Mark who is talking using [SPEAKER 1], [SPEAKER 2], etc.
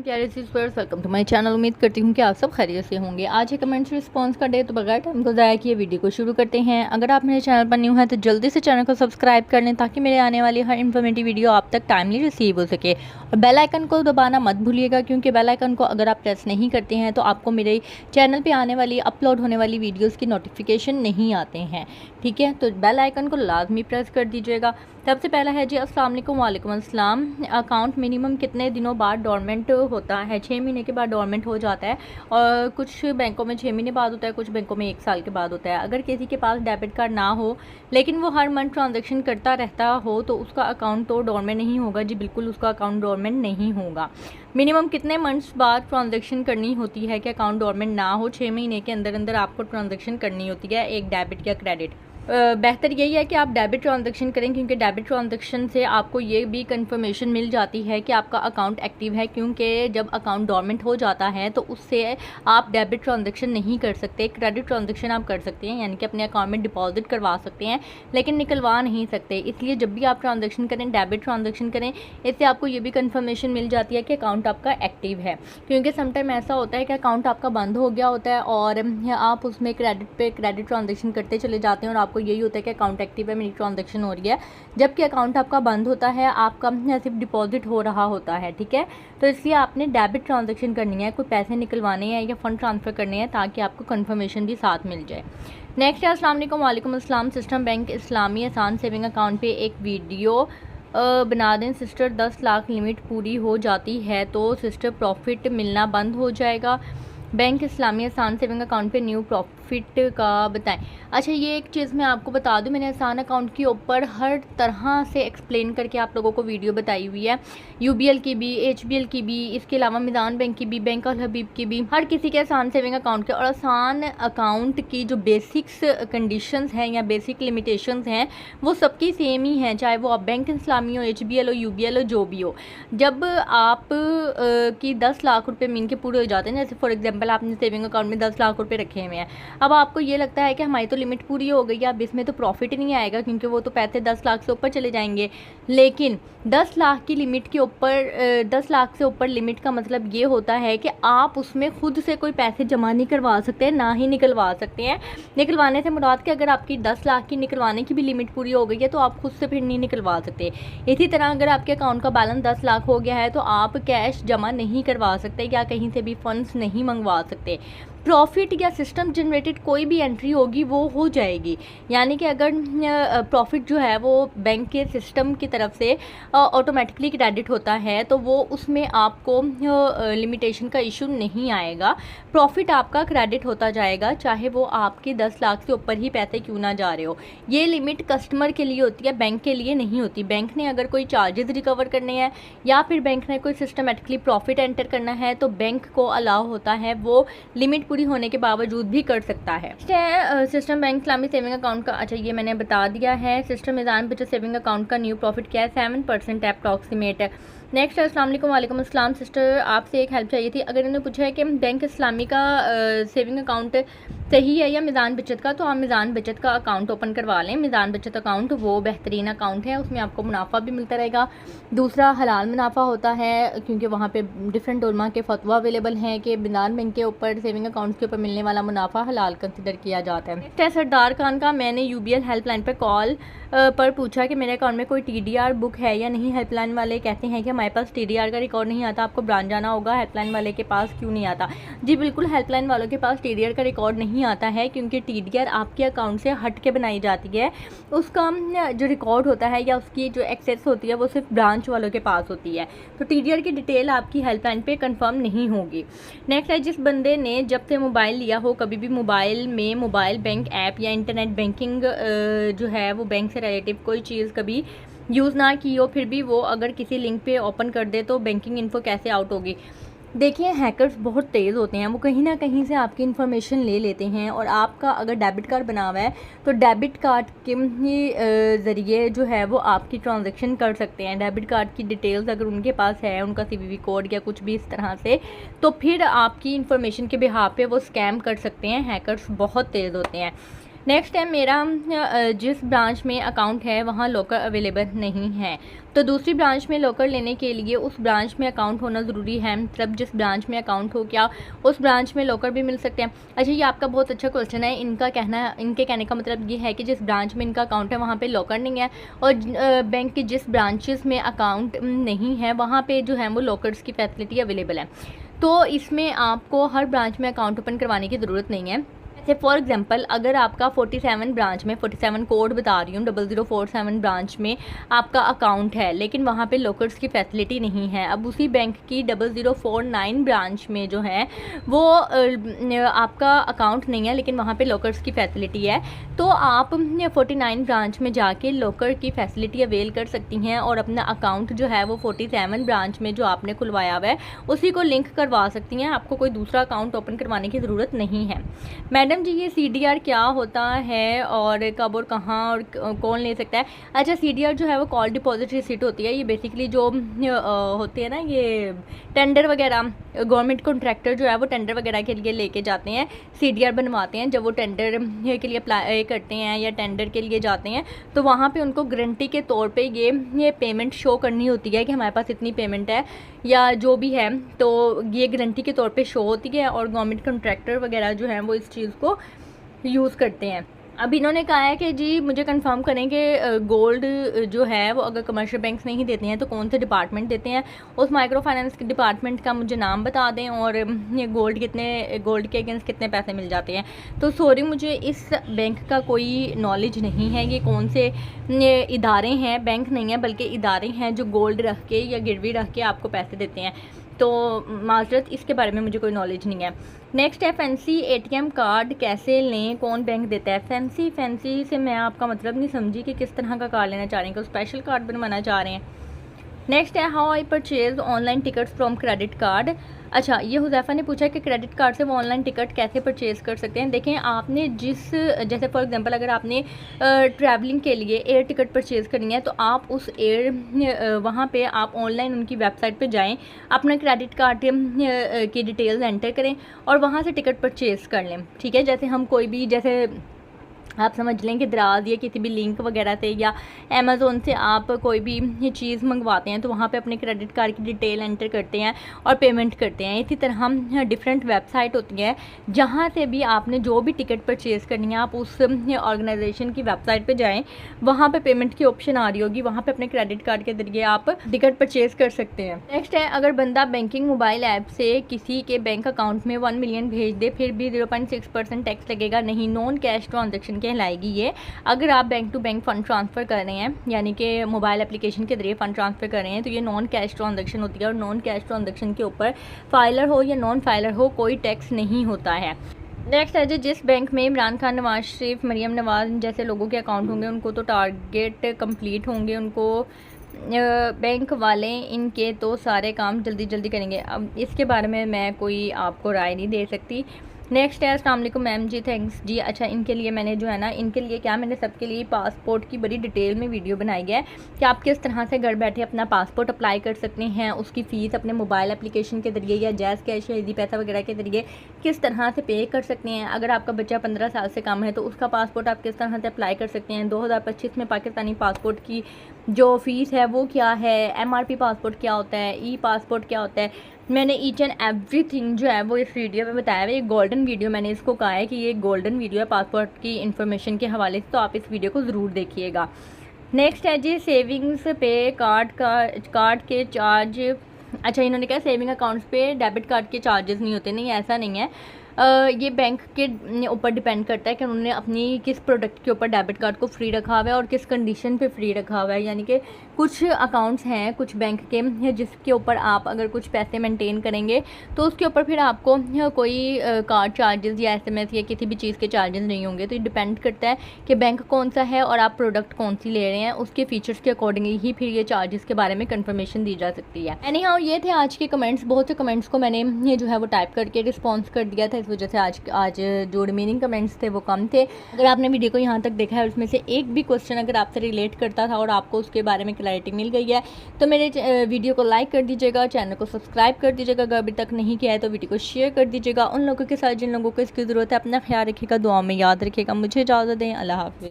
[SPEAKER 1] प्यारे सी viewers, welcome to my channel. उम्मीद करती हूँ कि आप सब खैरियत से होंगे। आज है कमेंट्स रिस्पांस का डे, तो बगैर टाइम को ज़ाया किए वीडियो को शुरू करते हैं। अगर आप मेरे चैनल पर न्यू हैं तो जल्दी से चैनल को सब्सक्राइब कर लें ताकि मेरे आने वाली हर इन्फॉर्मेटिव वीडियो आप तक टाइमली रिसीव हो सके। और बेल आइकन को दबाना मत भूलिएगा, क्योंकि बेल आइकन को अगर आप प्रेस नहीं करते हैं तो आपको मेरे चैनल पर आने वाली अपलोड होने वाली वीडियोज़ की नोटिफिकेशन नहीं आते हैं। ठीक है, तो बेल आइकन को लाजमी प्रेस कर दीजिएगा। सबसे पहला है जी, अस्सलाम वालेकुम अस्सलाम। अकाउंट मिनिमम कितने दिनों बाद डोरमेंट होता है? 6 महीने के बाद डोरमेंट हो जाता है, और कुछ बैंकों में 6 महीने बाद होता है, कुछ बैंकों में 1 साल के बाद होता है। अगर किसी के पास डेबिट कार्ड ना हो लेकिन वो हर मंथ ट्रांजैक्शन करता रहता हो तो उसका अकाउंट तो डोरमेंट नहीं होगा जी, बिल्कुल उसका अकाउंट डोरमेंट नहीं होगा। मिनिमम कितने मंथ्स बाद ट्रांजैक्शन करनी होती है कि अकाउंट डोरमेंट ना हो? 6 महीने के अंदर अंदर आपको ट्रांजैक्शन करनी होती है, एक डेबिट या क्रेडिट। बेहतर यही है कि आप डेबिट ट्रांजैक्शन करें, क्योंकि डेबिट ट्रांजैक्शन से आपको ये भी कंफर्मेशन मिल जाती है कि आपका अकाउंट एक्टिव है, क्योंकि जब अकाउंट डोरमेंट हो जाता है तो उससे आप डेबिट ट्रांजैक्शन नहीं कर सकते। क्रेडिट ट्रांजैक्शन आप कर सकते हैं, यानी कि अपने अकाउंट में डिपॉजिट करवा सकते हैं लेकिन निकलवा नहीं सकते। इसलिए जब भी आप ट्रांजैक्शन करें, डेबिट ट्रांजैक्शन करें, इससे आपको ये भी कंफर्मेशन मिल जाती है कि अकाउंट आपका एक्टिव है। क्योंकि समटाइम ऐसा होता है कि अकाउंट आपका बंद हो गया होता है और आप उसमें क्रेडिट ट्रांजैक्शन करते चले जाते हैं और आपको यही होता है कि अकाउंट एक्टिव है, मेरी ट्रांजैक्शन हो रही है, जबकि अकाउंट आपका बंद होता है, आपका सिर्फ डिपॉजिट हो रहा होता है। ठीक है, तो इसलिए आपने डेबिट ट्रांजैक्शन करनी है, कोई पैसे निकलवाने हैं या फंड ट्रांसफ़र करने हैं, ताकि आपको कंफर्मेशन भी साथ मिल जाए। नेक्स्ट है, अस्सलाम वालेकुम अस्सलाम। सिस्टम बैंक इस्लामी आसान सेविंग अकाउंट पे एक वीडियो बना दें। सिस्टर 10 लाख लिमिट पूरी हो जाती है तो सिस्टर प्रॉफिट मिलना बंद हो जाएगा। बैंक इस्लामी आसान सेविंग अकाउंट पे न्यू प्रॉफिट का बताएं। अच्छा, ये एक चीज़ मैं आपको बता दूं, मैंने आसान अकाउंट के ऊपर हर तरह से एक्सप्लेन करके आप लोगों को वीडियो बताई हुई है, यूबीएल की भी, एचबीएल की भी, इसके अलावा मिज़ान बैंक की भी, बैंक अल हबीब की भी, हर किसी के आसान सेविंग अकाउंट के। और आसान अकाउंट की जो बेसिक्स कंडीशंस हैं या बेसिक लिमिटेशंस हैं वो सबकी सेम ही हैं, चाहे वो आप बैंक इस्लामी हो, एचबीएल हो, यूबीएल हो, जो भी हो। जब आप की 10 लाख रुपये मीन के पूरे हो जाते हैं, जैसे फॉर एग्जाम्पल आपने सेविंग अकाउंट में 10 लाख रुपये रखे हुए हैं, अब आपको ये लगता है कि हमारी तो लिमिट पूरी हो गई है, अब इसमें तो प्रॉफिट नहीं आएगा क्योंकि वो तो पैसे 10 लाख से ऊपर चले जाएंगे। लेकिन 10 लाख की लिमिट के ऊपर 10 लाख से ऊपर लिमिट का मतलब ये होता है कि आप उसमें खुद से कोई पैसे जमा नहीं करवा सकते, ना ही निकलवा सकते हैं। निकलवाने से मुराद कि अगर आपकी 10 लाख की निकलवाने की भी लिमिट पूरी हो गई है तो आप खुद से फिर नहीं निकलवा सकते। इसी तरह अगर आपके अकाउंट का बैलेंस 10 लाख हो गया है तो आप कैश जमा नहीं करवा सकते या कहीं से भी फंड्स नहीं मंगवा सकते। प्रॉफिट या सिस्टम जनरेटेड कोई भी एंट्री होगी वो हो जाएगी, यानी कि अगर प्रॉफिट जो है वो बैंक के सिस्टम की तरफ से ऑटोमेटिकली क्रेडिट होता है तो वो उसमें आपको लिमिटेशन का इशू नहीं आएगा। प्रॉफिट आपका क्रेडिट होता जाएगा, चाहे वो आपके 10 लाख से ऊपर ही पैसे क्यों ना जा रहे हो। ये लिमिट कस्टमर के लिए होती है, बैंक के लिए नहीं होती। बैंक ने अगर कोई चार्जेस रिकवर करने हैं या फिर बैंक ने कोई सिस्टमेटिकली प्रॉफिट एंटर करना है तो बैंक को अलाउ होता है, वो लिमिट पूरी होने के बावजूद भी कर सकता है। सिस्टम बैंक इस्लामी सेविंग अकाउंट का, अच्छा ये मैंने बता दिया है। सिस्टम मिज़ान बचत सेविंग अकाउंट का न्यू प्रॉफिट क्या है? 7% अप्रॉक्सीमेट है। नेक्स्ट है, अस्सलाम वालेकुम अस्सलाम। सिस्टर आपसे एक हेल्प चाहिए थी। अगर इन्होंने पूछा है कि बैंक इस्लामी का सेविंग अकाउंट सही है या मिज़ान बचत का, तो आप मिज़ान बचत का अकाउंट ओपन करवा लें। मिज़ान बचत अकाउंट वो बेहतरीन अकाउंट है, उसमें आपको मुनाफा भी मिलता रहेगा। दूसरा हलाल मुनाफा होता है, क्योंकि वहाँ पे डिफरेंट उलमा के फतवा अवेलेबल हैं कि मिज़ान बैंक के ऊपर सेविंग अकाउंट के ऊपर मिलने वाला मुनाफा हलाल कंसिडर किया जाता है। नेक्स्ट है सरदार खान का, मैंने यूबीएल हेल्पलाइन पर कॉल पर पूछा कि मेरे अकाउंट में कोई टीडीआर बुक है या नहीं। हेल्पलाइन वाले कहते हैं कि हमारे पास टीडीआर का रिकॉर्ड नहीं आता, आपको ब्रांच जाना होगा। हेल्पलाइन वाले के पास क्यों नहीं आता? जी बिल्कुल, हेल्पलाइन वालों के पास टीडीआर का रिकॉर्ड नहीं आता है, क्योंकि टीडीआर आपके अकाउंट से हट के बनाई जाती है। उसका जो रिकॉर्ड होता है या उसकी जो एक्सेस होती है वो सिर्फ ब्रांच वालों के पास होती है, तो टीडीआर की डिटेल आपकी हेल्पलाइन पे कंफर्म नहीं होगी। नेक्स्ट है, जिस बंदे ने जब से मोबाइल लिया हो कभी भी मोबाइल में मोबाइल बैंक ऐप या इंटरनेट बैंकिंग जो है वो बैंक से रिलेटिव कोई चीज़ कभी यूज़ ना की हो, फिर भी वो अगर किसी लिंक पे ओपन कर दे तो बैंकिंग इन्फो कैसे आउट होगी? देखिए, हैकर्स बहुत तेज़ होते हैं, वो कहीं ना कहीं से आपकी इन्फॉर्मेशन ले लेते हैं। और आपका अगर डेबिट कार्ड बना हुआ है तो डेबिट कार्ड के ज़रिए जो है वो आपकी ट्रांजैक्शन कर सकते हैं। डेबिट कार्ड की डिटेल्स अगर उनके पास है, उनका सीवीवी कोड या कुछ भी इस तरह से, तो फिर आपकी इन्फॉर्मेशन के बिहाफ पे वो स्कैम कर सकते हैं। हैकर्स बहुत तेज़ होते हैं। नेक्स्ट है मेरा जिस ब्रांच में अकाउंट है वहाँ लॉकर अवेलेबल नहीं है। तो दूसरी ब्रांच में लॉकर लेने के लिए उस ब्रांच में अकाउंट होना ज़रूरी है, मतलब जिस ब्रांच में अकाउंट हो क्या उस ब्रांच में लॉकर भी मिल सकते हैं। अच्छा, ये आपका बहुत अच्छा क्वेश्चन है। इनके कहने का मतलब ये है कि जिस ब्रांच में इनका अकाउंट है वहाँ पे लॉकर नहीं है, और बैंक के जिस ब्रांचेस में अकाउंट नहीं है वहाँ पे जो है वो लॉकर्स की फैसिलिटी अवेलेबल है। तो इसमें आपको हर ब्रांच में अकाउंट ओपन करवाने की ज़रूरत नहीं है। जैसे फॉर एग्जांपल अगर आपका 47 ब्रांच में 47 कोड बता रही हूँ 0047 ब्रांच में आपका अकाउंट है, लेकिन वहाँ पे लॉकर्स की फैसिलिटी नहीं है। अब उसी बैंक की 0049 ब्रांच में जो है वो आपका अकाउंट नहीं है, लेकिन वहाँ पे लॉकर्स की फैसिलिटी है। तो आप 49 ब्रांच में जाके लॉकर की फैसिलिटी अवेल कर सकती हैं और अपना अकाउंट जो है वो 47 ब्रांच में जो आपने खुलवाया हुआ है उसी को लिंक करवा सकती हैं। आपको कोई दूसरा अकाउंट ओपन करवाने की ज़रूरत नहीं है। मैडम जी, ये CDR क्या होता है और कब और कहाँ और कौन ले सकता है? अच्छा, CDR जो है वो कॉल डिपॉजिट रिसीट होती है। ये बेसिकली जो होती है ना, ये टेंडर वगैरह, गवर्नमेंट कॉन्ट्रैक्टर जो है वो टेंडर वगैरह के लिए लेके जाते हैं, CDR बनवाते हैं। जब वो टेंडर के लिए अप्लाई करते हैं या टेंडर के लिए जाते हैं तो वहाँ पे उनको गारंटी के तौर पे ये पेमेंट शो करनी होती है कि हमारे पास इतनी पेमेंट है या जो भी है, तो ये गारंटी के तौर पे शो होती है और गवर्नमेंट कॉन्ट्रैक्टर वगैरह जो हैं वो इस चीज़ को यूज़ करते हैं। अब इन्होंने कहा है कि जी मुझे कंफर्म करें कि गोल्ड जो है वो अगर कमर्शियल बैंक्स नहीं देते हैं तो कौन से डिपार्टमेंट देते हैं, उस माइक्रो फाइनेंस के डिपार्टमेंट का मुझे नाम बता दें और ये गोल्ड के अगेंस्ट कितने पैसे मिल जाते हैं। तो सॉरी, मुझे इस बैंक का कोई नॉलेज नहीं है। ये कौन से इदारे हैं, बैंक नहीं है बल्कि इदारे हैं जो गोल्ड रख के या गिरवी रख के आपको पैसे देते हैं। तो माजरत, इसके बारे में मुझे कोई नॉलेज नहीं है। नेक्स्ट है फैंसी ATM कार्ड कैसे लें, कौन बैंक देता है? फैंसी से मैं आपका मतलब नहीं समझी कि किस तरह का कार्ड लेना चाह रहे हैं, कोई स्पेशल कार्ड बनवाना चाह रहे हैं। नेक्स्ट है how I purchase online tickets from credit card. अच्छा, ये हुज़ैफ़ा ने पूछा कि क्रेडिट कार्ड से वो ऑनलाइन टिकट कैसे परचेज़ कर सकते हैं। देखें, आपने जैसे फॉर एग्जांपल अगर आपने ट्रैवलिंग के लिए एयर टिकट परचेज़ करनी है तो आप उस वहाँ पे आप ऑनलाइन उनकी वेबसाइट पे जाएं, अपना क्रेडिट कार्ड की डिटेल्स एंटर करें और वहाँ से टिकट परचेज़ कर लें। ठीक है, जैसे हम कोई भी, जैसे आप समझ लें कि दराज या किसी भी लिंक वगैरह से या अमेज़ोन से आप कोई भी ये चीज़ मंगवाते हैं तो वहाँ पे अपने क्रेडिट कार्ड की डिटेल एंटर करते हैं और पेमेंट करते हैं। इसी तरह हम डिफरेंट वेबसाइट होती हैं जहाँ से भी आपने जो भी टिकट परचेज़ करनी है आप उस ऑर्गेनाइजेशन की वेबसाइट पे जाएं, वहाँ पे पेमेंट की ऑप्शन आ रही होगी, वहाँ पे अपने क्रेडिट कार्ड के जरिए आप टिकट परचेज़ कर सकते हैं। नेक्स्ट है अगर बंदा बैंकिंग मोबाइल ऐप से किसी के बैंक अकाउंट में 1 मिलियन भेज दे फिर भी 0.6% टैक्स लगेगा? नहीं, नॉन कैश ट्रांजेक्शन कहलाएगी ये। अगर आप bank to bank fund transfer कर रहे हैं, यानी कि मोबाइल एप्लीकेशन के जरिए फ़ंड ट्रांसफ़र कर रहे हैं, तो ये नॉन कैश ट्रांजैक्शन होती है और नॉन कैश ट्रांजैक्शन के ऊपर फाइलर हो या नॉन फाइलर हो कोई टैक्स नहीं होता है। नेक्स्ट है जी, जिस बैंक में इमरान खान, नवाज शरीफ, मरीम नवाज जैसे लोगों के अकाउंट होंगे उनको तो टारगेट कंप्लीट होंगे, उनको बैंक वाले इनके तो सारे काम जल्दी जल्दी करेंगे। अब इसके बारे में मैं कोई आपको राय नहीं दे सकती। नेक्स्ट है अस्सलाम वालेकुम मैम जी, थैंक्स जी। अच्छा, इनके लिए मैंने जो है ना, इनके लिए क्या, मैंने सबके लिए पासपोर्ट की बड़ी डिटेल में वीडियो बनाई है कि आप किस तरह से घर बैठे अपना पासपोर्ट अप्लाई कर सकते हैं, उसकी फ़ीस अपने मोबाइल एप्लीकेशन के ज़रिए या जैज़ कैश या ईजी पैसा वगैरह के ज़रिए किस तरह से पे कर सकते हैं। अगर आपका बच्चा 15 साल से कम है तो उसका पासपोर्ट आप किस तरह से अप्लाई कर सकते हैं। 2025 में पाकिस्तानी पासपोर्ट की जो फ़ीस है वो क्या है, MRP पासपोर्ट क्या होता है, ई पासपोर्ट क्या होता है, मैंने ईच एंड एवरीथिंग जो है वो इस वीडियो में बताया है। ये गोल्डन वीडियो, मैंने इसको कहा है कि ये गोल्डन वीडियो है पासपोर्ट की इन्फॉर्मेशन के हवाले से, तो आप इस वीडियो को ज़रूर देखिएगा। नेक्स्ट है जी, सेविंग्स पे कार्ड के चार्ज। अच्छा, इन्होंने कहा सेविंग अकाउंट्स पे डेबिट कार्ड के चार्जेस नहीं होते। नहीं, ऐसा नहीं है। ये बैंक के ऊपर डिपेंड करता है कि उन्होंने अपनी किस प्रोडक्ट के ऊपर डेबिट कार्ड को फ्री रखा हुआ है और किस कंडीशन पे फ्री रखा हुआ है। यानी कि कुछ अकाउंट्स हैं कुछ बैंक के जिसके ऊपर आप अगर कुछ पैसे मेंटेन करेंगे तो उसके ऊपर फिर आपको कोई कार्ड चार्जेस या SMS या किसी भी चीज़ के चार्जेस नहीं होंगे। तो ये डिपेंड करता है कि बैंक कौन सा है और आप प्रोडक्ट कौन सी ले रहे हैं, उसके फीचर्स के अकॉर्डिंगली ही फिर ये चार्जेस के बारे में कंफर्मेशन दी जा सकती है। एनी हाउ, ये थे आज के कमेंट्स। बहुत से कमेंट्स को मैंने ये जो है वो टाइप करके रिस्पॉन्स कर दिया था। इस वजह से आज जो रिमेनिंग कमेंट्स थे वो कम थे। अगर आपने वीडियो को यहाँ तक देखा है और उसमें से एक भी क्वेश्चन अगर आपसे रिलेट करता था और आपको उसके बारे में क्लैरिटी मिल गई है तो मेरे वीडियो को लाइक कर दीजिएगा, चैनल को सब्सक्राइब कर दीजिएगा। अगर अभी तक नहीं किया है तो वीडियो को शेयर कर दीजिएगा उन लोगों के साथ जिन लोगों को इसकी ज़रूरत है। अपना ख्याल रखिएगा, दुआ में याद रखिएगा। मुझे इजाज़त दें, अल्लाह हाफ़िज़।